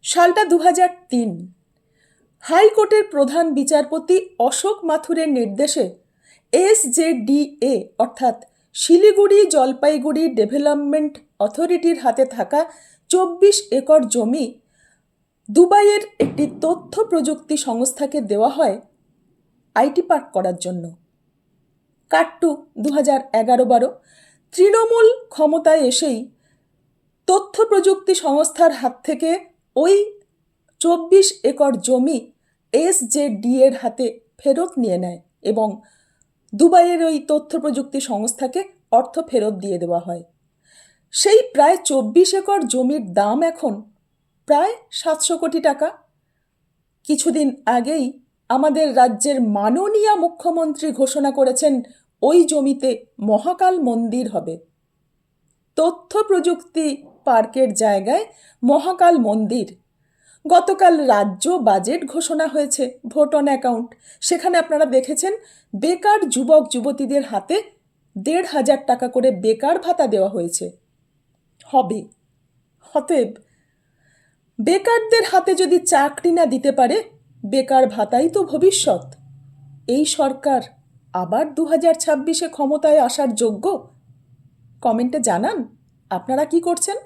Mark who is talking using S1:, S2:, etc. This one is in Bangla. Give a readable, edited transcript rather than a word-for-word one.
S1: সালটা 2003। হাইকোর্টের প্রধান বিচারপতি অশোক মাথুরের নির্দেশে SJDA অর্থাৎ শিলিগুড়ি জলপাইগুড়ি ডেভেলপমেন্ট অথরিটির হাতে থাকা 24 একর জমি দুবাইয়ের একটি তথ্য প্রযুক্তি সংস্থাকে দেওয়া হয় আইটি পার্ক করার জন্য। কাট্টু 2011-12 তৃণমূল ক্ষমতায় এসেই তথ্য প্রযুক্তি সংস্থার হাত থেকে ওই 24 একর জমি SJDA-র হাতে ফেরত নিয়ে নেয় এবং দুবাইয়ের ওই তথ্য প্রযুক্তি সংস্থাকে অর্থ ফেরত দিয়ে দেওয়া হয়। সেই প্রায় 24 একর জমির দাম এখন প্রায় 700 কোটি টাকা। কিছুদিন আগেই আমাদের রাজ্যের মাননীয় মুখ্যমন্ত্রী ঘোষণা করেছেন ওই জমিতে মহাকাল মন্দির হবে। তথ্য প্রযুক্তি পার্কের জায়গায় মহাকাল মন্দির। গতকাল রাজ্য বাজেট ঘোষণা হয়েছে, ভোট অন অ্যাকাউন্ট। সেখানে আপনারা দেখেছেন বেকার যুবক যুবতীদের হাতে 1,500 টাকা করে বেকার ভাতা দেওয়া হয়েছে। হবে। অতএব বেকারদের হাতে যদি চাকরি না দিতে পারে, বেকার ভাতাই তো ভবিষ্যৎ। এই সরকার আবার 2026-এ ক্ষমতায় আসার যোগ্য? কমেন্টে জানান আপনারা কি করছেন।